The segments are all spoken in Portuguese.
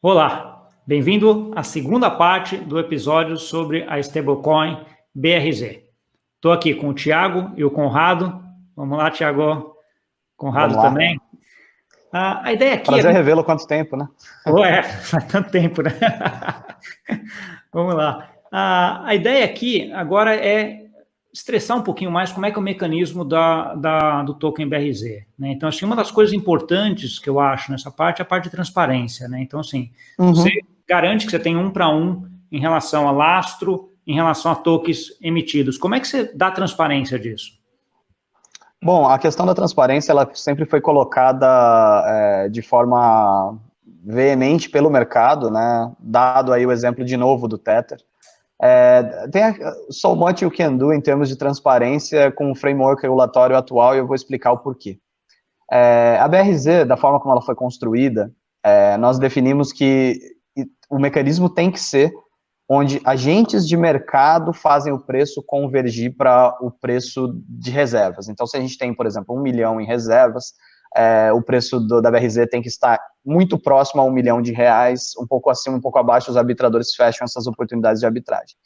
Olá, bem-vindo à segunda parte do episódio sobre a stablecoin BRZ. Estou aqui com o Thiago e o Conrado. Vamos lá, Thiago. Conrado também. A ideia aqui Prazer revê-lo, quanto tempo, né? Ué, faz tanto tempo, né? Vamos lá. A ideia aqui agora é estressar um pouquinho mais como é que é o mecanismo do token BRZ, né? Então, assim, uma das coisas importantes que eu acho nessa parte é a parte de transparência, né? Então, assim, você garante que você tem 1 para 1 em relação a lastro, em relação a tokens emitidos. Como é que você dá transparência disso? Bom, a questão da transparência, ela sempre foi colocada de forma veemente pelo mercado, né? Dado aí o exemplo de novo do Tether. Tem so much you can do em termos de transparência com o framework regulatório atual, e eu vou explicar o porquê. A BRZ, da forma como ela foi construída, nós definimos que o mecanismo tem que ser onde agentes de mercado fazem o preço convergir para o preço de reservas. Então, se a gente tem, por exemplo, 1 milhão em reservas, o preço da BRZ tem que estar muito próximo a R$1 milhão, um pouco acima, um pouco abaixo, os arbitradores fecham essas oportunidades de arbitragem.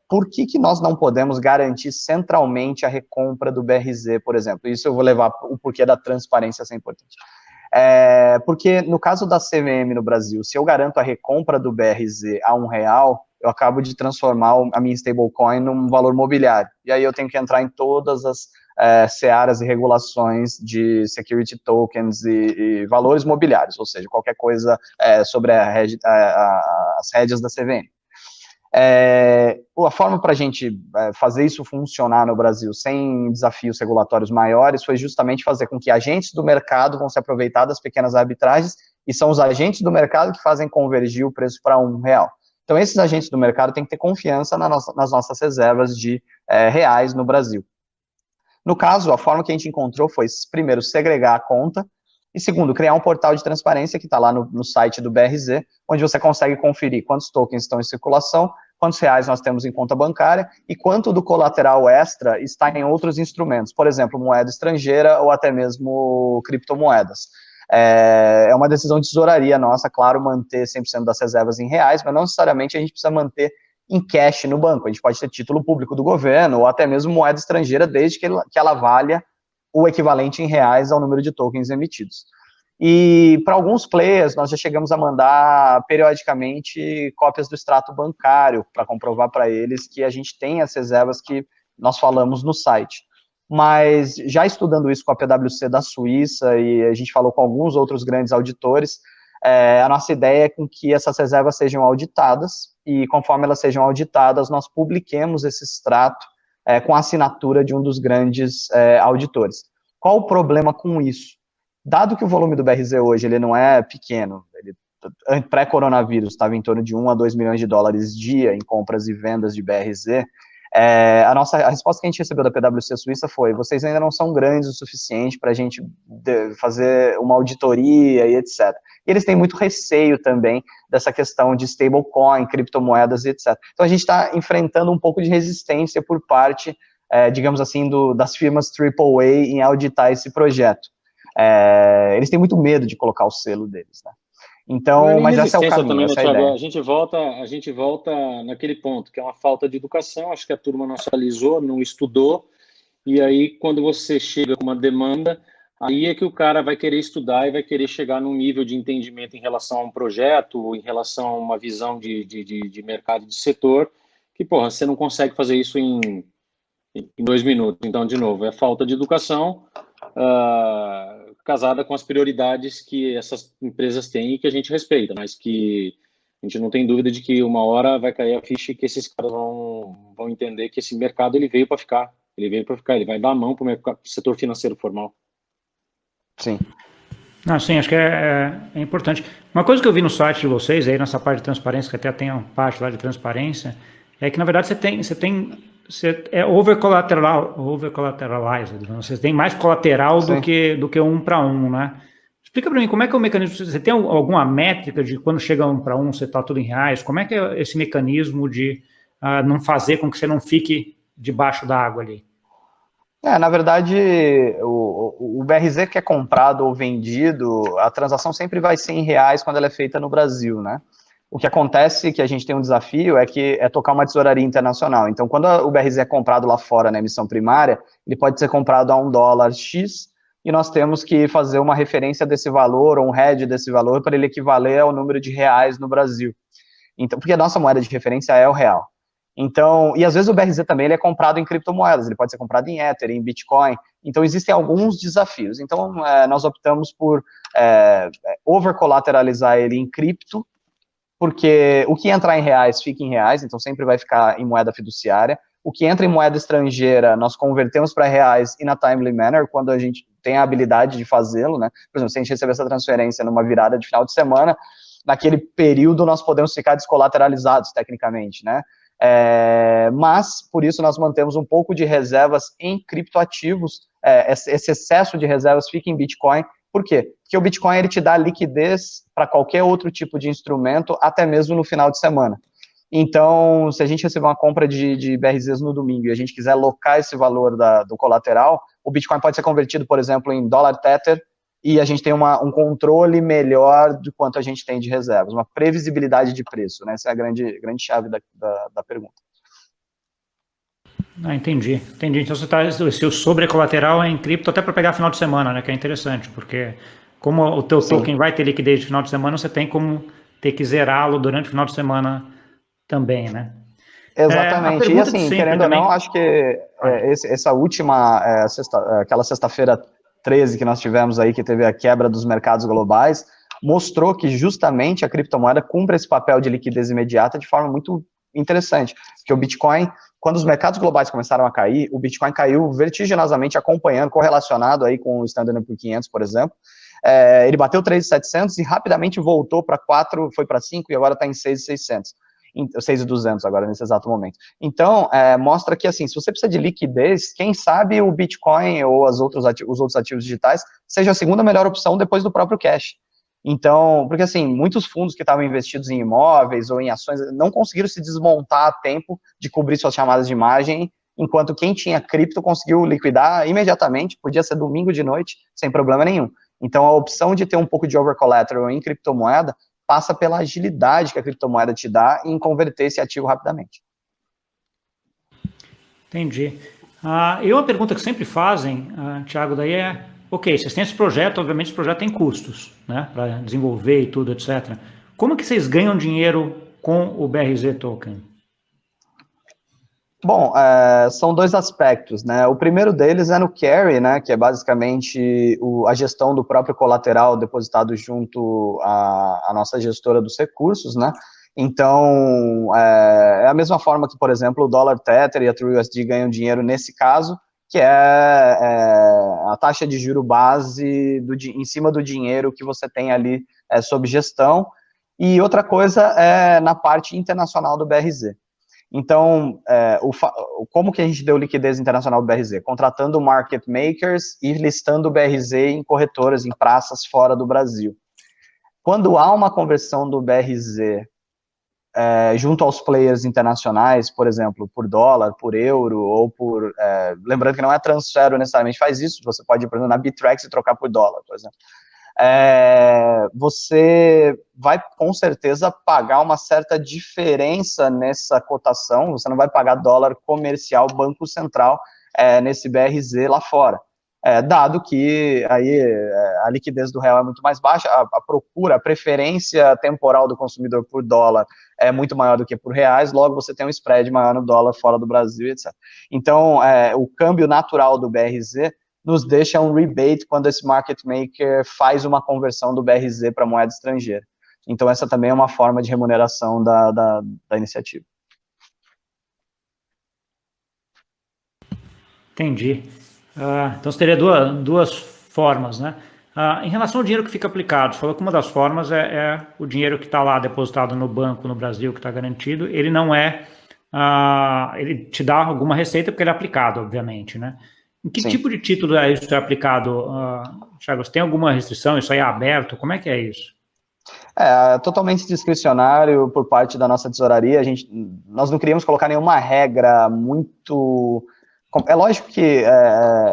Por que nós não podemos garantir centralmente a recompra do BRZ, por exemplo? Isso eu vou levar o porquê da transparência ser importante. Porque no caso da CVM no Brasil, se eu garanto a recompra do BRZ a R$1, eu acabo de transformar a minha stablecoin num valor mobiliário. E aí eu tenho que entrar em todas as searas e regulações de security tokens e valores mobiliários, ou seja, qualquer coisa sobre as rédeas da CVM. A forma para a gente fazer isso funcionar no Brasil sem desafios regulatórios maiores foi justamente fazer com que agentes do mercado vão se aproveitar das pequenas arbitragens, e são os agentes do mercado que fazem convergir o preço para R$1. Então, esses agentes do mercado têm que ter confiança nas nossas reservas de reais no Brasil. No caso, a forma que a gente encontrou foi, primeiro, segregar a conta, e segundo, criar um portal de transparência que está lá no site do BRZ, onde você consegue conferir quantos tokens estão em circulação, quantos reais nós temos em conta bancária e quanto do colateral extra está em outros instrumentos, por exemplo, moeda estrangeira ou até mesmo criptomoedas. É uma decisão de tesouraria nossa, claro, manter 100% das reservas em reais, mas não necessariamente a gente precisa manter em cash no banco. A gente pode ter título público do governo ou até mesmo moeda estrangeira, desde que ela valha o equivalente em reais ao número de tokens emitidos. E para alguns players, nós já chegamos a mandar periodicamente cópias do extrato bancário para comprovar para eles que a gente tem as reservas que nós falamos no site. Mas já estudando isso com a PwC da Suíça, e a gente falou com alguns outros grandes auditores, a nossa ideia é com que essas reservas sejam auditadas, e conforme elas sejam auditadas, nós publiquemos esse extrato com a assinatura de um dos grandes auditores. Qual o problema com isso? Dado que o volume do BRZ hoje ele não é pequeno, pré-coronavírus estava em torno de 1 a 2 milhões de dólares dia em compras e vendas de BRZ, a resposta que a gente recebeu da PwC Suíça foi: vocês ainda não são grandes o suficiente para a gente fazer uma auditoria e etc. E eles têm muito receio também dessa questão de stablecoin, criptomoedas e etc. Então a gente está enfrentando um pouco de resistência por parte, digamos assim, das firmas AAA em auditar esse projeto. Eles têm muito medo de colocar o selo deles, né? Então, mas esse é o caminho, também, essa né, é a ideia. A gente volta naquele ponto, que é uma falta de educação. Acho que a turma não atualizou, não estudou, e aí quando você chega com uma demanda, aí é que o cara vai querer estudar e vai querer chegar num nível de entendimento em relação a um projeto, em relação a uma visão de mercado, de setor, que, porra, você não consegue fazer isso em 2 minutos. Então, de novo, é falta de educação, casada com as prioridades que essas empresas têm e que a gente respeita, mas que a gente não tem dúvida de que uma hora vai cair a ficha e que esses caras vão entender que esse mercado ele veio para ficar, ele vai dar a mão para o setor financeiro formal. Sim. Sim, acho que é importante. Uma coisa que eu vi no site de vocês, aí nessa parte de transparência, que até tem uma parte lá de transparência, é que na verdade você é over-collateralized, você tem mais colateral do que 1 para 1, né? Explica para mim, como é que é o mecanismo, você tem alguma métrica de quando chega 1 para 1, você está tudo em reais, como é que é esse mecanismo de não fazer com que você não fique debaixo da água ali? Na verdade, o BRZ que é comprado ou vendido, a transação sempre vai ser em reais quando ela é feita no Brasil, né? O que acontece, que a gente tem um desafio, é tocar uma tesouraria internacional. Então, quando o BRZ é comprado lá fora na emissão primária, ele pode ser comprado a $1 X, e nós temos que fazer uma referência desse valor, ou um hedge desse valor, para ele equivaler ao número de reais no Brasil. Então, porque a nossa moeda de referência é o real. Então, e às vezes o BRZ também ele é comprado em criptomoedas, ele pode ser comprado em Ether, em Bitcoin, então existem alguns desafios. Então, nós optamos por over-colateralizar ele em cripto, porque o que entrar em reais fica em reais, então sempre vai ficar em moeda fiduciária. O que entra em moeda estrangeira, nós convertemos para reais in a timely manner, quando a gente tem a habilidade de fazê-lo, né? Por exemplo, se a gente receber essa transferência numa virada de final de semana, naquele período nós podemos ficar descolateralizados, tecnicamente, né? Mas, por isso, nós mantemos um pouco de reservas em criptoativos, esse excesso de reservas fica em Bitcoin. Por quê? Porque o Bitcoin ele te dá liquidez para qualquer outro tipo de instrumento, até mesmo no final de semana. Então, se a gente receber uma compra de BRZs no domingo e a gente quiser alocar esse valor do colateral, o Bitcoin pode ser convertido, por exemplo, em dólar Tether, e a gente tem um controle melhor do quanto a gente tem de reservas, uma previsibilidade de preço, né? Essa é a grande chave da pergunta. Entendi. Então se o sobrecolateral é em cripto até para pegar final de semana, né? Que é interessante, porque como o teu token vai ter liquidez de final de semana, você tem como ter que zerá-lo durante o final de semana também, né? Exatamente. E assim, querendo ou não, acho que essa última, aquela sexta-feira 13 que nós tivemos aí, que teve a quebra dos mercados globais, mostrou que justamente a criptomoeda cumpre esse papel de liquidez imediata de forma muito interessante, porque o Bitcoin, quando os mercados globais começaram a cair, o Bitcoin caiu vertiginosamente acompanhando, correlacionado aí com o Standard & Poor's 500, por exemplo. Ele bateu 3.700 e rapidamente voltou para 4, foi para 5 e agora está em 6.600. 6.200 agora, nesse exato momento. Então, mostra que, assim, se você precisa de liquidez, quem sabe o Bitcoin ou os outros ativos digitais seja a segunda melhor opção depois do próprio cash. Então, porque, assim, muitos fundos que estavam investidos em imóveis ou em ações não conseguiram se desmontar a tempo de cobrir suas chamadas de margem, enquanto quem tinha cripto conseguiu liquidar imediatamente, podia ser domingo de noite, sem problema nenhum. Então, a opção de ter um pouco de over-collateral em criptomoeda passa pela agilidade que a criptomoeda te dá em converter esse ativo rapidamente. Entendi. E uma pergunta que sempre fazem, Thiago, daí ok, vocês têm esse projeto, obviamente esse projeto tem custos, né, para desenvolver e tudo, etc. Como que vocês ganham dinheiro com o BRZ Token? Bom, são dois aspectos, né? O primeiro deles é no carry, né? Que é basicamente a gestão do próprio colateral depositado junto à nossa gestora dos recursos, né? Então, é a mesma forma que, por exemplo, o dólar Tether e a TrueUSD ganham dinheiro nesse caso, que é a taxa de juro base em cima do dinheiro que você tem ali sob gestão. E outra coisa é na parte internacional do BRZ. Então, como que a gente deu liquidez internacional do BRZ? Contratando market makers e listando o BRZ em corretoras, em praças fora do Brasil. Quando há uma conversão do BRZ junto aos players internacionais, por exemplo, por dólar, por euro, ou por... lembrando que não é transfer necessariamente faz isso, você pode ir, por exemplo, na Bittrex e trocar por dólar, por exemplo. Você vai com certeza pagar uma certa diferença nessa cotação, você não vai pagar dólar comercial Banco Central nesse BRZ lá fora, dado que aí a liquidez do real é muito mais baixa, a procura, a preferência temporal do consumidor por dólar é muito maior do que por reais, logo você tem um spread maior no dólar fora do Brasil, etc. Então, o câmbio natural do BRZ nos deixa um rebate quando esse market maker faz uma conversão do BRZ para moeda estrangeira. Então, essa também é uma forma de remuneração da iniciativa. Entendi. Então, você teria duas formas, né? Em relação ao dinheiro que fica aplicado, você falou que uma das formas é o dinheiro que está lá depositado no banco no Brasil, que está garantido, ele não ele te dá alguma receita porque ele é aplicado, obviamente, né? Em que tipo de título isso é aplicado, Thiago? Você tem alguma restrição? Isso aí é aberto? Como é que é isso? Totalmente discricionário por parte da nossa tesouraria. Nós não queríamos colocar nenhuma regra muito É lógico que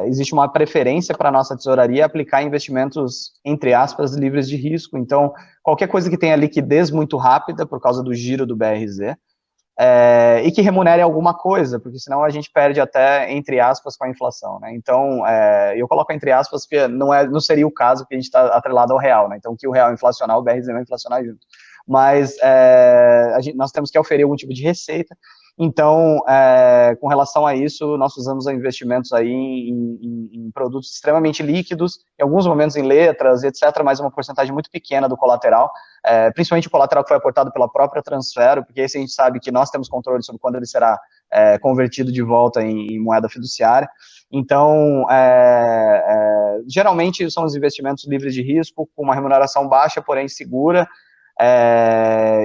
existe uma preferência para a nossa tesouraria aplicar investimentos, entre aspas, livres de risco. Então, qualquer coisa que tenha liquidez muito rápida, por causa do giro do BRZ, e que remunere alguma coisa, porque senão a gente perde até, entre aspas, com a inflação, né? Então, eu coloco entre aspas, porque não seria o caso, porque a gente está atrelado ao real, né? Então, que o real inflacionar, o BRZ vai inflacionar junto. Mas nós temos que oferir algum tipo de receita. Então, com relação a isso, nós usamos investimentos aí em produtos extremamente líquidos, em alguns momentos em letras, etc., mas uma porcentagem muito pequena do colateral, principalmente o colateral que foi aportado pela própria Transfero, porque esse a gente sabe que nós temos controle sobre quando ele será convertido de volta em moeda fiduciária. Então, geralmente são os investimentos livres de risco, com uma remuneração baixa, porém segura.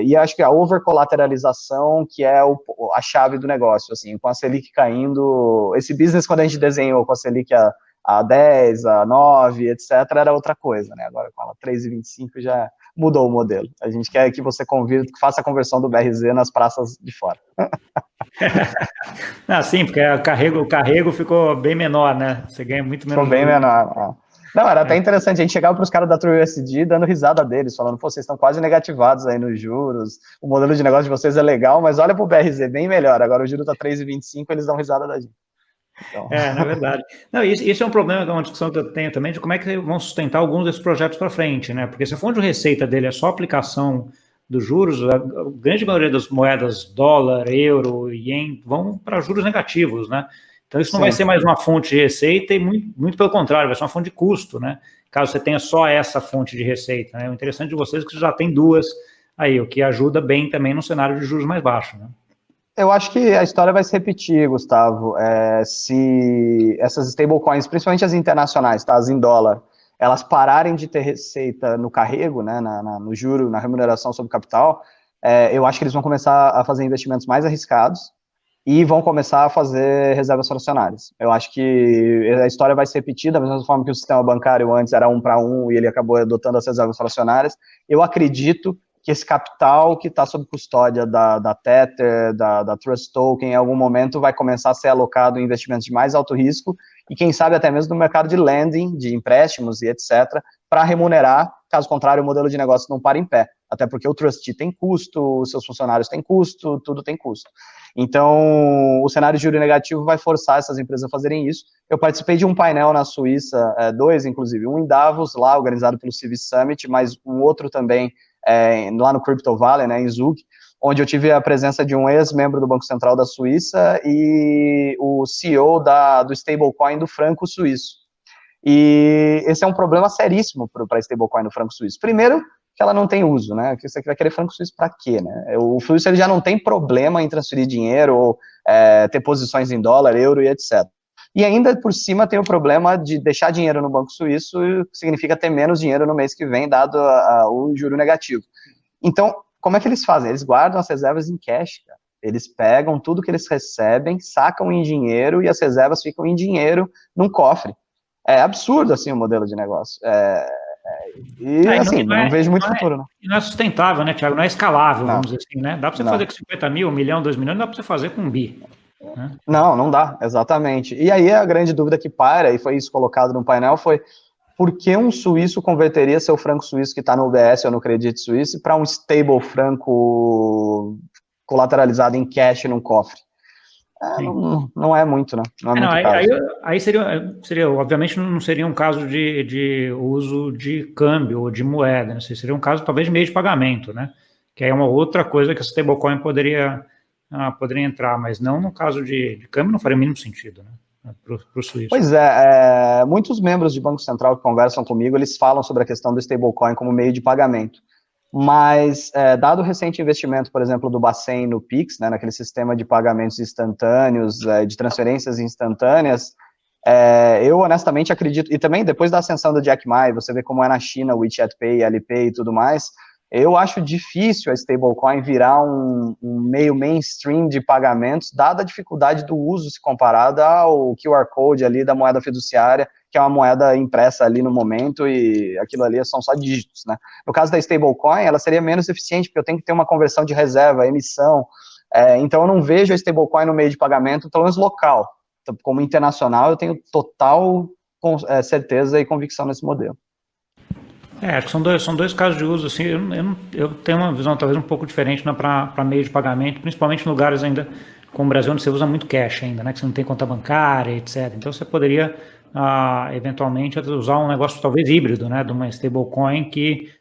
E acho que a overcolateralização que é a chave do negócio, assim, com a Selic caindo, esse business quando a gente desenhou com a Selic a 10, a 9, etc, era outra coisa, né, agora com ela 3,25 já mudou o modelo, a gente quer que você que faça a conversão do BRZ nas praças de fora. Sim, porque o carrego ficou bem menor, né, você ganha muito menos. Ficou bem menor, Não, era até interessante, a gente chegava para os caras da TrueUSD dando risada deles, falando, pô, vocês estão quase negativados aí nos juros, o modelo de negócio de vocês é legal, mas olha para o BRZ, bem melhor, agora o juro está 3,25, eles dão risada da gente. Então... na verdade. Não, isso é um problema, é uma discussão que eu tenho também, de como é que vão sustentar alguns desses projetos para frente, né, porque se a fonte de receita dele é só aplicação dos juros, a grande maioria das moedas, dólar, euro, ien, vão para juros negativos, né. Então, isso não vai ser mais uma fonte de receita e muito pelo contrário, vai ser uma fonte de custo, né? Caso você tenha só essa fonte de receita, né? O interessante de vocês é que você já tem duas aí, o que ajuda bem também no cenário de juros mais baixos, né? Eu acho que a história vai se repetir, Gustavo. Se essas stablecoins, principalmente as internacionais, tá, as em dólar, elas pararem de ter receita no carrego, né, no juro, na remuneração sobre capital, eu acho que eles vão começar a fazer investimentos mais arriscados, e vão começar a fazer reservas fracionárias. Eu acho que a história vai se repetir, da mesma forma que o sistema bancário antes era 1 para 1 e ele acabou adotando as reservas fracionárias. Eu acredito que esse capital que está sob custódia da Tether, da Trust Token, em algum momento vai começar a ser alocado em investimentos de mais alto risco e quem sabe até mesmo no mercado de lending, de empréstimos e etc., para remunerar, caso contrário o modelo de negócio não para em pé, até porque o trustee tem custo, os seus funcionários têm custo, tudo tem custo. Então, o cenário de juro negativo vai forçar essas empresas a fazerem isso. Eu participei de um painel na Suíça, dois inclusive, um em Davos, lá organizado pelo Civis Summit, mas um outro também lá no Crypto Valley, né, em Zug, onde eu tive a presença de um ex-membro do Banco Central da Suíça e o CEO do stablecoin do franco suíço. E esse é um problema seríssimo para a stablecoin do franco suíço. Primeiro, que ela não tem uso, né? Que você vai querer franco suíço para quê, né? O suíço ele já não tem problema em transferir dinheiro ou ter posições em dólar, euro e etc. E ainda por cima tem o problema de deixar dinheiro no banco suíço, significa ter menos dinheiro no mês que vem, dado o juro negativo. Então, como é que eles fazem? Eles guardam as reservas em cash, cara. Eles pegam tudo que eles recebem, sacam em dinheiro e as reservas ficam em dinheiro num cofre. É absurdo, assim, o modelo de negócio. Não vejo muito futuro, não. E não é sustentável, né, Thiago? Não é escalável, vamos dizer assim, né? Dá para você fazer com 50 mil, 1 milhão, 2 milhões, não dá para você fazer com 1 bi. Né? Não dá, exatamente. E aí a grande dúvida que paira, e foi isso colocado no painel, foi por que um suíço converteria seu franco suíço que está no UBS ou no Credit Suisse para um stable franco colateralizado em cash num cofre? Não é muito, né? Não é muito caso. Aí seria, obviamente, não seria um caso de uso de câmbio ou de moeda, né? Seria um caso, talvez, de meio de pagamento, né? Que aí é uma outra coisa que a stablecoin poderia entrar, mas não no caso de câmbio, não faria o mínimo sentido, né? Para o suíço. Pois muitos membros de Banco Central que conversam comigo, eles falam sobre a questão do stablecoin como meio de pagamento. Mas, dado o recente investimento, por exemplo, do Bacen no Pix, né, naquele sistema de pagamentos instantâneos, de transferências instantâneas, eu honestamente acredito, e também depois da ascensão do Jack Ma, você vê como é na China, o WeChat Pay, Alipay e tudo mais, eu acho difícil a stablecoin virar um meio mainstream de pagamentos, dada a dificuldade do uso se comparada ao QR Code ali da moeda fiduciária, que é uma moeda impressa ali no momento e aquilo ali são só dígitos, né? No caso da stablecoin, ela seria menos eficiente, porque eu tenho que ter uma conversão de reserva, emissão, então eu não vejo a stablecoin no meio de pagamento, pelo menos local. como internacional, eu tenho total certeza e convicção nesse modelo. Acho que são dois casos de uso, assim, eu tenho uma visão talvez um pouco diferente, né, para meio de pagamento, principalmente em lugares ainda como o Brasil, onde você usa muito cash ainda, né, que você não tem conta bancária, etc. Então você poderia, eventualmente, usar um negócio talvez híbrido, né, de uma stablecoin que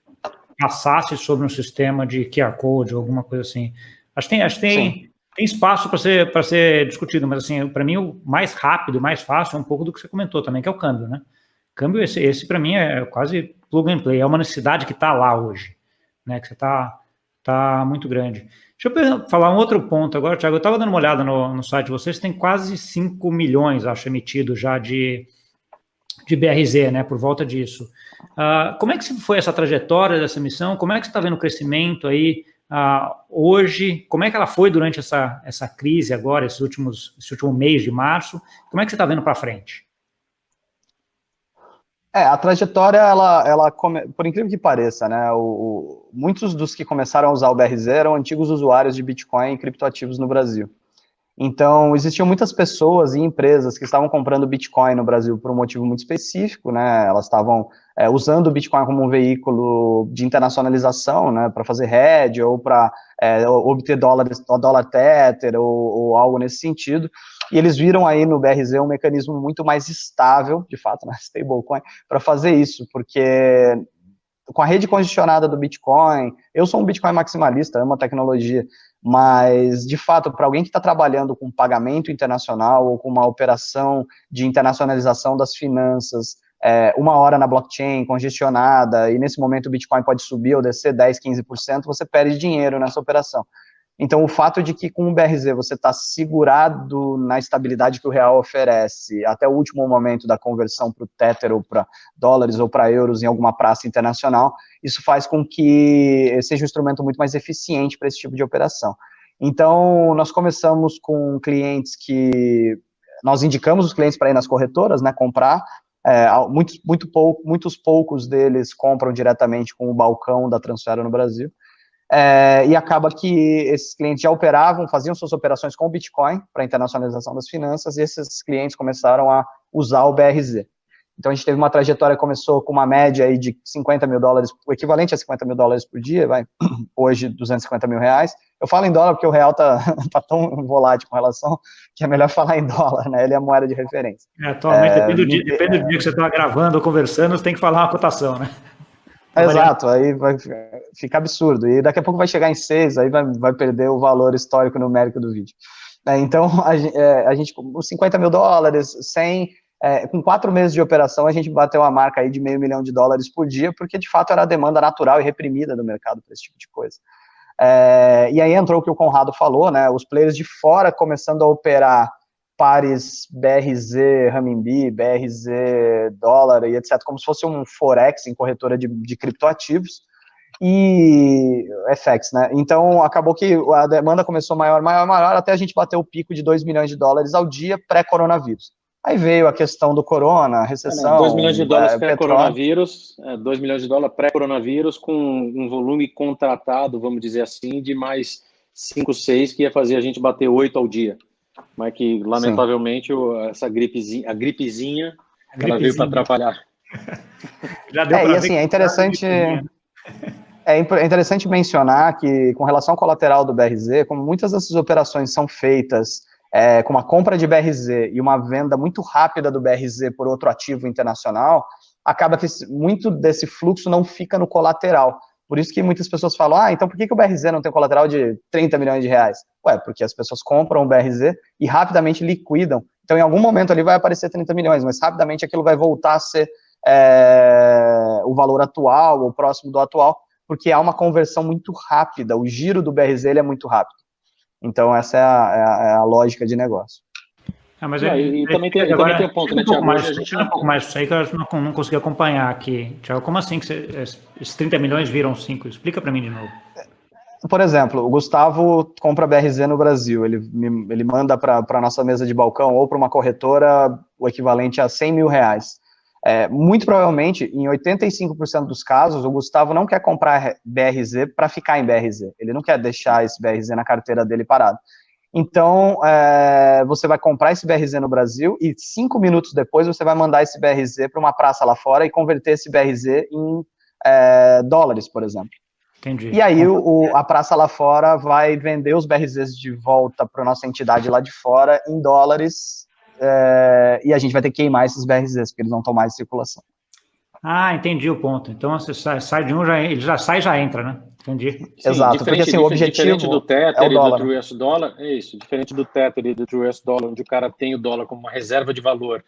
passasse sobre um sistema de QR Code ou alguma coisa assim. Acho que tem espaço para ser discutido, mas assim, para mim o mais rápido, mais fácil é um pouco do que você comentou também, que é o câmbio, né? Câmbio, esse para mim é quase plug and play, é uma necessidade que está lá hoje, né? Que você tá muito grande. Deixa eu falar um outro ponto agora, Thiago. Eu estava dando uma olhada no site de vocês, tem quase 5 milhões, acho, emitido já de BRZ, né? Por volta disso. Como é que foi essa trajetória dessa missão? Como é que você está vendo o crescimento aí hoje? Como é que ela foi durante essa crise agora, esse último mês de março? Como é que você está vendo para frente? A trajetória, ela por incrível que pareça, né, muitos dos que começaram a usar o BRZ eram antigos usuários de Bitcoin e criptoativos no Brasil. Então, existiam muitas pessoas e empresas que estavam comprando Bitcoin no Brasil por um motivo muito específico, né, elas estavam usando o Bitcoin como um veículo de internacionalização, né, para fazer hedge ou para obter dólar Tether ou algo nesse sentido. E eles viram aí no BRZ um mecanismo muito mais estável, de fato, na stablecoin, para fazer isso, porque com a rede congestionada do Bitcoin, eu sou um Bitcoin maximalista, amo a tecnologia, mas, de fato, para alguém que está trabalhando com pagamento internacional ou com uma operação de internacionalização das finanças, uma hora na blockchain, congestionada, e nesse momento o Bitcoin pode subir ou descer 10%, 15%, você perde dinheiro nessa operação. Então, o fato de que com o BRZ você está segurado na estabilidade que o real oferece até o último momento da conversão para o Tether ou para dólares ou para euros em alguma praça internacional, isso faz com que seja um instrumento muito mais eficiente para esse tipo de operação. Então, nós começamos com clientes que nós indicamos os clientes para ir nas corretoras, né, comprar. Muitos poucos deles compram diretamente com o balcão da Transfero no Brasil. E acaba que esses clientes já operavam, faziam suas operações com o Bitcoin para a internacionalização das finanças, e esses clientes começaram a usar o BRZ. Então, a gente teve uma trajetória que começou com uma média aí de 50 mil dólares, o equivalente a 50 mil dólares por dia, hoje 250 mil reais. Eu falo em dólar porque o real tá tão volátil com relação que é melhor falar em dólar, né? Ele é a moeda de referência. Atualmente, depende do dia que você está gravando ou conversando, você tem que falar uma cotação, né? Exato, aí vai ficar absurdo, e daqui a pouco vai chegar em 6, aí vai perder o valor histórico numérico do vídeo. Então, a gente, os 50 mil dólares, 100, com 4 meses de operação, a gente bateu a marca aí de $500 mil por dia, porque de fato era a demanda natural e reprimida do mercado para esse tipo de coisa. E aí entrou o que o Conrado falou, né, os players de fora começando a operar pares BRZ, Renminbi, BRZ, dólar e etc., como se fosse um Forex em corretora de criptoativos e FX, né? Então, acabou que a demanda começou maior, até a gente bater o pico de $2 milhões ao dia pré-coronavírus. Aí veio a questão do corona, a recessão... 2 milhões de dólares pré-coronavírus, 2 milhões de dólares pré-coronavírus, com um volume contratado, vamos dizer assim, de mais 5, 6, que ia fazer a gente bater 8 ao dia. Mas que, lamentavelmente, essa gripezinha, ela veio para atrapalhar. Já deu e assim, é interessante mencionar que, com relação ao colateral do BRZ, como muitas dessas operações são feitas com uma compra de BRZ e uma venda muito rápida do BRZ por outro ativo internacional, acaba que muito desse fluxo não fica no colateral. Por isso que muitas pessoas falam, então por que o BRZ não tem colateral de 30 milhões de reais? Porque as pessoas compram o BRZ e rapidamente liquidam. Então, em algum momento ali vai aparecer 30 milhões, mas rapidamente aquilo vai voltar a ser o valor atual ou próximo do atual, porque há uma conversão muito rápida, o giro do BRZ ele é muito rápido. Então, essa é a lógica de negócio. Mas também tem o ponto, né, Thiago? Um pouco mais disso aí que eu não consegui acompanhar aqui. Thiago, como assim que esses 30 milhões viram 5? Explica para mim de novo. Por exemplo, o Gustavo compra BRZ no Brasil, ele manda para a nossa mesa de balcão ou para uma corretora o equivalente a 100 mil reais. Muito provavelmente, em 85% dos casos, o Gustavo não quer comprar BRZ para ficar em BRZ, ele não quer deixar esse BRZ na carteira dele parado. Então, você vai comprar esse BRZ no Brasil e 5 minutos depois você vai mandar esse BRZ para uma praça lá fora e converter esse BRZ em dólares, por exemplo. Entendi. E aí a praça lá fora vai vender os BRZs de volta para a nossa entidade lá de fora em dólares, e a gente vai ter que queimar esses BRZs, porque eles não estão mais em circulação. Ah, entendi o ponto. Então, você sai de um, ele já sai e já entra, né? Entendi. Sim, exato, porque assim, o objetivo diferente do Tether é o dólar. E do True US Dollar, é isso, diferente do Tether e do True US Dollar, onde o cara tem o dólar como uma reserva de valor,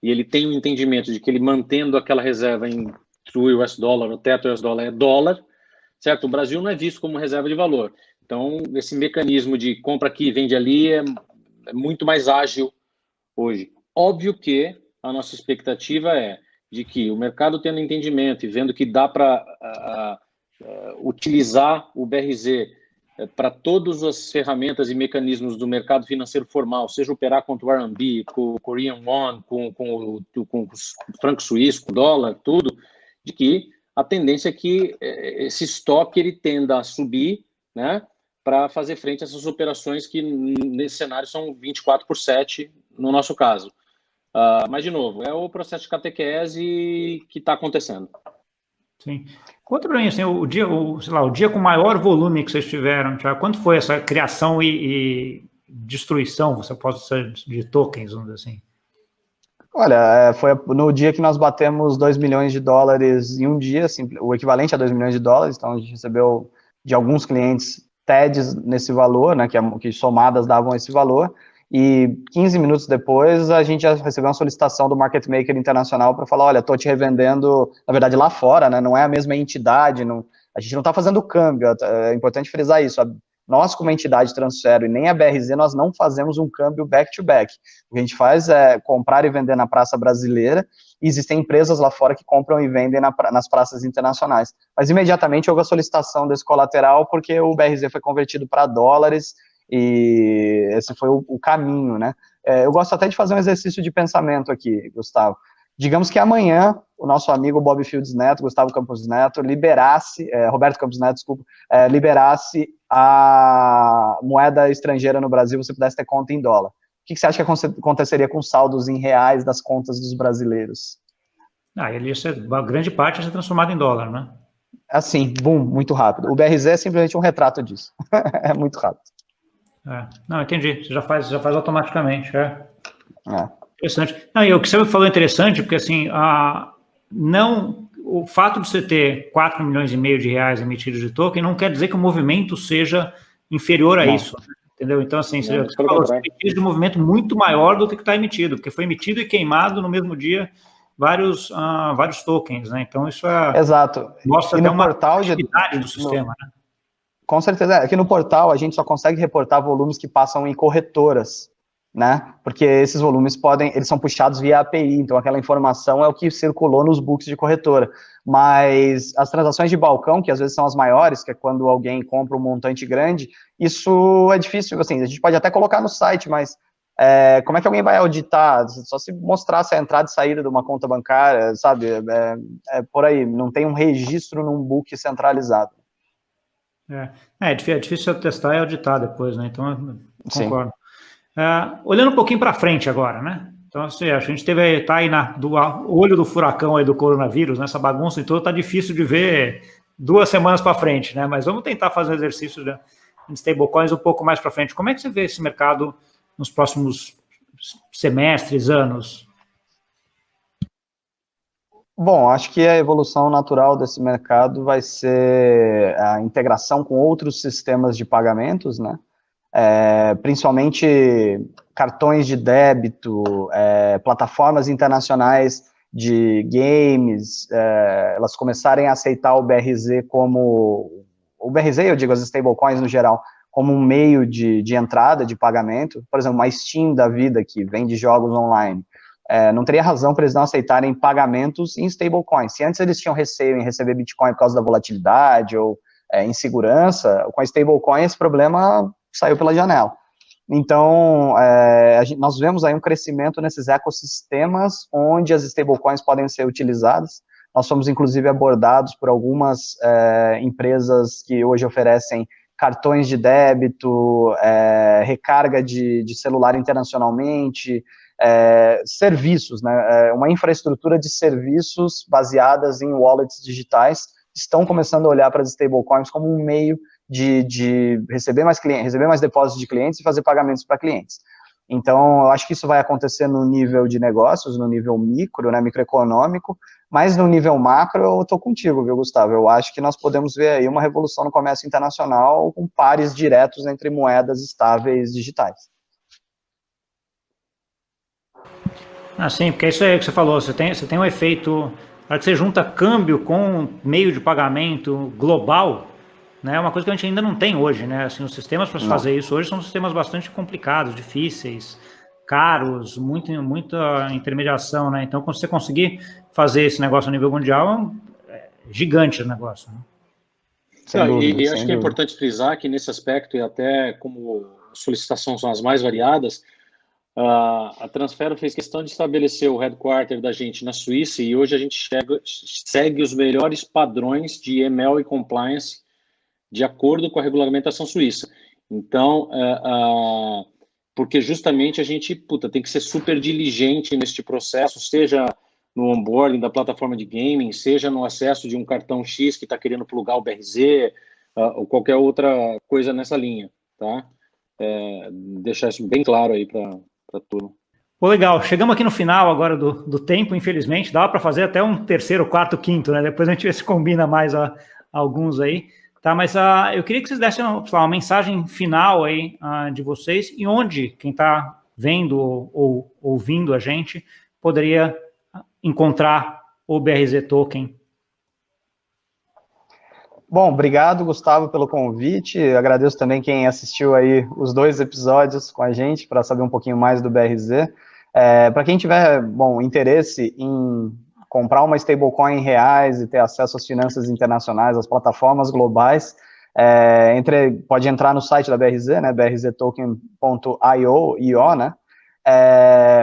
e ele tem um entendimento de que ele mantendo aquela reserva em True US Dollar, no Tether US Dollar é dólar, certo? O Brasil não é visto como reserva de valor. Então, esse mecanismo de compra aqui e vende ali é muito mais ágil hoje. Óbvio que a nossa expectativa é de que o mercado tendo entendimento e vendo que dá para utilizar o BRZ para todas as ferramentas e mecanismos do mercado financeiro formal, seja operar contra o RMB, com o Korean Won, com o franco suíço, com o dólar, tudo, de que a tendência é que esse estoque ele tenda a subir, né, para fazer frente a essas operações que nesse cenário são 24/7 no nosso caso. Mas, de novo, é o processo de catequese que está acontecendo. Sim. Conta para mim, assim, o dia com maior volume que vocês tiveram, Thiago, quanto foi essa criação e destruição, você pode dizer, de tokens, vamos dizer assim? Olha, foi no dia que nós batemos 2 milhões de dólares em um dia, assim, o equivalente a 2 milhões de dólares, então a gente recebeu de alguns clientes TEDs nesse valor, né, que somadas davam esse valor, e 15 minutos depois a gente já recebeu uma solicitação do market maker internacional para falar, olha, estou te revendendo, na verdade lá fora, né, não é a mesma entidade, a gente não está fazendo câmbio, é importante frisar isso, nós como entidade Transfero e nem a BRZ, nós não fazemos um câmbio back-to-back, o que a gente faz é comprar e vender na praça brasileira, e existem empresas lá fora que compram e vendem nas praças internacionais, mas imediatamente houve a solicitação desse colateral porque o BRZ foi convertido para dólares, e esse foi o caminho, né? Eu gosto até de fazer um exercício de pensamento aqui, Gustavo. Digamos que amanhã o nosso amigo Bob Fields Neto, Gustavo Campos Neto, Roberto Campos Neto, desculpa, liberasse a moeda estrangeira no Brasil, você pudesse ter conta em dólar. O que você acha que aconteceria com saldos em reais das contas dos brasileiros? A grande parte ia ser transformada em dólar, né? Assim, boom, muito rápido. O BRZ é simplesmente um retrato disso. É muito rápido. Não, entendi. Você já faz automaticamente. Interessante. Não, e o que você falou é interessante, porque assim, o fato de você ter 4 milhões e meio de reais emitidos de token não quer dizer que o movimento seja inferior a isso, entendeu? Então, assim, você precisa de um movimento muito maior do que está emitido, porque foi emitido e queimado no mesmo dia vários tokens, né? Então, isso Exato. Mostra até uma atividade do sistema, né? Com certeza. Aqui no portal, a gente só consegue reportar volumes que passam em corretoras, né? Porque esses volumes eles são puxados via API, então aquela informação é o que circulou nos books de corretora. Mas as transações de balcão, que às vezes são as maiores, que é quando alguém compra um montante grande, isso é difícil, assim, a gente pode até colocar no site, mas como é que alguém vai auditar? Só se mostrasse a entrada e saída de uma conta bancária, sabe? Por aí, não tem um registro num book centralizado. É difícil testar e auditar depois, né? Então, eu concordo. Olhando um pouquinho para frente agora, né? Então, assim, a gente tá aí do olho do furacão aí do coronavírus, nessa bagunça e toda, tá difícil de ver 2 semanas para frente, né? Mas vamos tentar fazer um exercício de stablecoins um pouco mais para frente. Como é que você vê esse mercado nos próximos semestres, anos? Bom, acho que a evolução natural desse mercado vai ser a integração com outros sistemas de pagamentos, né? Principalmente cartões de débito, plataformas internacionais de games, elas começarem a aceitar o BRZ como... O BRZ, eu digo, as stablecoins no geral, como um meio de entrada, de pagamento. Por exemplo, uma Steam da vida que vende jogos online. Não teria razão para eles não aceitarem pagamentos em stablecoins. Se antes eles tinham receio em receber Bitcoin por causa da volatilidade ou insegurança, com a stablecoin esse problema saiu pela janela. Então, nós vemos aí um crescimento nesses ecossistemas onde as stablecoins podem ser utilizadas. Nós somos, inclusive, abordados por algumas empresas que hoje oferecem cartões de débito, recarga de celular internacionalmente, serviços, né? Uma infraestrutura de serviços baseadas em wallets digitais estão começando a olhar para as stablecoins como um meio de receber mais depósitos de clientes e fazer pagamentos para clientes. Então, eu acho que isso vai acontecer no nível de negócios, no nível micro, né, microeconômico, mas no nível macro eu estou contigo, viu, Gustavo? Eu acho que nós podemos ver aí uma revolução no comércio internacional com pares diretos entre moedas estáveis digitais. Sim, porque isso é o que você falou, você tem um efeito, na hora que você junta câmbio com meio de pagamento global, né, é uma coisa que a gente ainda não tem hoje, né, assim, os sistemas para fazer isso hoje são sistemas bastante complicados, difíceis, caros, muita intermediação, né, então quando você conseguir fazer esse negócio a nível mundial, é gigante o negócio, né? Sem dúvida, e acho que é importante frisar que nesse aspecto, e até como solicitações são as mais variadas, a Transfero fez questão de estabelecer o headquarter da gente na Suíça e hoje a gente segue os melhores padrões de ML e compliance de acordo com a regulamentação suíça. Então, porque justamente a gente tem que ser super diligente neste processo, seja no onboarding da plataforma de gaming, seja no acesso de um cartão X que está querendo plugar o BRZ, ou qualquer outra coisa nessa linha, tá? Deixar isso bem claro aí para tudo. Pô, legal. Chegamos aqui no final agora do tempo, infelizmente. Dava para fazer até um terceiro, quarto, quinto, né? Depois a gente vê se combina mais alguns aí. Tá, mas eu queria que vocês dessem uma mensagem final aí de vocês e onde quem está vendo ou ouvindo a gente poderia encontrar o BRZ Token. Bom, obrigado, Gustavo, pelo convite. Eu agradeço também quem assistiu aí os 2 episódios com a gente para saber um pouquinho mais do BRZ. Para quem tiver, interesse em comprar uma stablecoin em reais e ter acesso às finanças internacionais, às plataformas globais, pode entrar no site da BRZ, né, brztoken.io, né,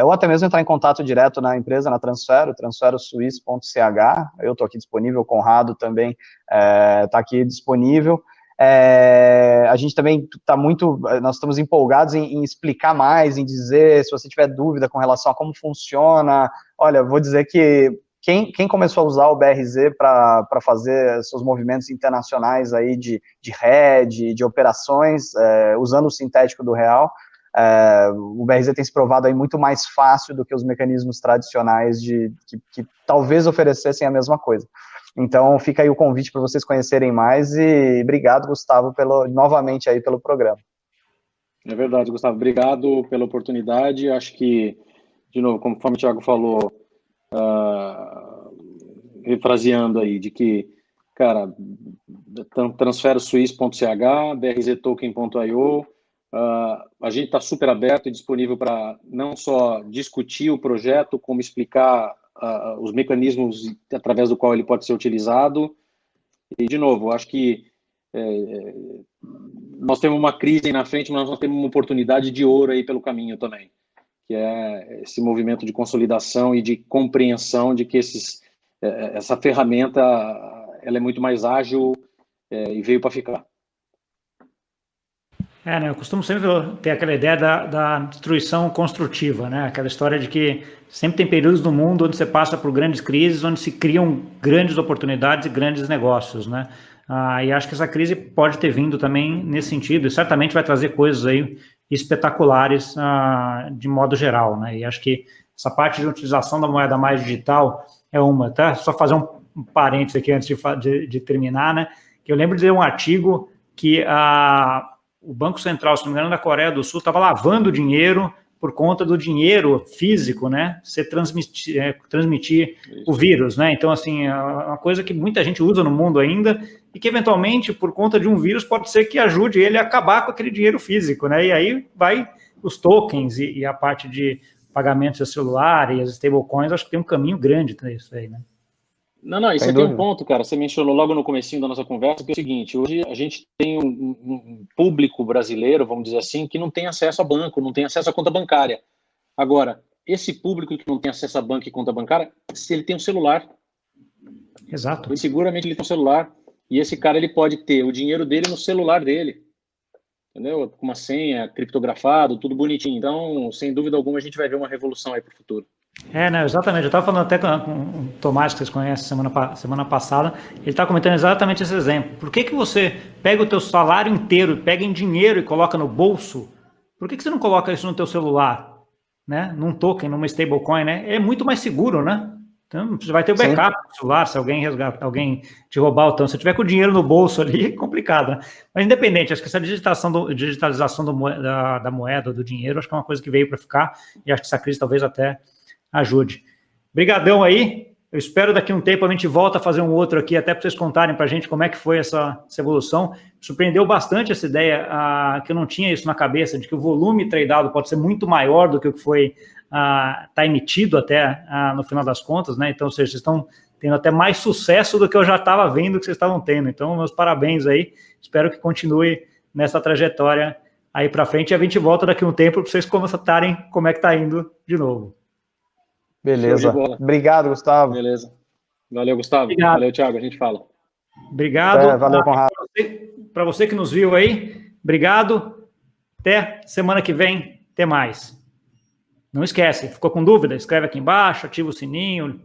ou até mesmo entrar em contato direto na empresa, na Transfero, transferosuisse.ch. Eu estou aqui disponível, o Conrado também está aqui disponível. A gente também nós estamos empolgados em explicar mais, em dizer, se você tiver dúvida com relação a como funciona, olha, vou dizer que quem começou a usar o BRZ para fazer seus movimentos internacionais aí de hedge, de operações, usando o sintético do real, o BRZ tem se provado aí muito mais fácil do que os mecanismos tradicionais que talvez oferecessem a mesma coisa. Então, fica aí o convite para vocês conhecerem mais e obrigado, Gustavo, novamente aí pelo programa. É verdade, Gustavo. Obrigado pela oportunidade. Acho que, de novo, conforme o Thiago falou, refraseando aí, de que, cara, transferosuisse.ch, brztoken.io, a gente está super aberto e disponível para não só discutir o projeto, como explicar os mecanismos através do qual ele pode ser utilizado. E, de novo, acho que nós temos uma crise aí na frente, mas nós temos uma oportunidade de ouro aí pelo caminho também, que é esse movimento de consolidação e de compreensão de que essa ferramenta ela é muito mais ágil e veio para ficar. Né, eu costumo sempre ter aquela ideia da destruição construtiva, né? Aquela história de que sempre tem períodos no mundo onde você passa por grandes crises, onde se criam grandes oportunidades e grandes negócios, né? E acho que essa crise pode ter vindo também nesse sentido, e certamente vai trazer coisas aí espetaculares de modo geral, né? E acho que essa parte de utilização da moeda mais digital é uma, tá? Só fazer um parênteses aqui antes de terminar, né? Que eu lembro de ler um artigo que o Banco Central, se não me engano, da Coreia do Sul, estava lavando dinheiro por conta do dinheiro físico, né, transmitir o vírus, né, então, assim, é uma coisa que muita gente usa no mundo ainda e que, eventualmente, por conta de um vírus, pode ser que ajude ele a acabar com aquele dinheiro físico, né, e aí vai os tokens e a parte de pagamentos de celular e as stablecoins, acho que tem um caminho grande para isso aí, né. Não, e você tem um ponto, cara, você mencionou logo no comecinho da nossa conversa, que é o seguinte, hoje a gente tem um público brasileiro, vamos dizer assim, que não tem acesso a banco, não tem acesso a conta bancária. Agora, esse público que não tem acesso a banco e conta bancária, se ele tem um celular, exato, seguramente ele tem um celular, e esse cara ele pode ter o dinheiro dele no celular dele. entendeu? Com uma senha, criptografado, tudo bonitinho. Então, sem dúvida alguma, a gente vai ver uma revolução aí para o futuro. Não, exatamente. Eu estava falando até com o Tomás, que vocês conhecem, semana passada, ele está comentando exatamente esse exemplo. Por que você pega o teu salário inteiro, pega em dinheiro e coloca no bolso? Por que você não coloca isso no teu celular, né? Num token, numa stablecoin, né? É muito mais seguro, né? Então, você vai ter o backup no celular, se alguém te roubar o tanto. Se tiver com o dinheiro no bolso ali, é complicado, né? Mas independente, acho que essa digitalização da moeda, do dinheiro, acho que é uma coisa que veio para ficar, e acho que essa crise talvez até ajude. Obrigadão aí. Eu espero daqui a um tempo a gente volta a fazer um outro aqui, até para vocês contarem para a gente como é que foi essa evolução. Surpreendeu bastante essa ideia, que eu não tinha isso na cabeça, de que o volume tradeado pode ser muito maior do que o que foi tá emitido até no final das contas, né? Então, ou seja, vocês estão tendo até mais sucesso do que eu já estava vendo que vocês estavam tendo. Então, meus parabéns aí. Espero que continue nessa trajetória aí para frente. E a gente volta daqui a um tempo para vocês constatarem como é que está indo de novo. Beleza. Obrigado, Gustavo. Beleza. Valeu, Gustavo. Obrigado. Valeu, Thiago. A gente fala. Obrigado. Valeu, Conrado. Para você que nos viu aí, obrigado. Até semana que vem. Até mais. Não esquece, ficou com dúvida? Escreve aqui embaixo, ativa o sininho,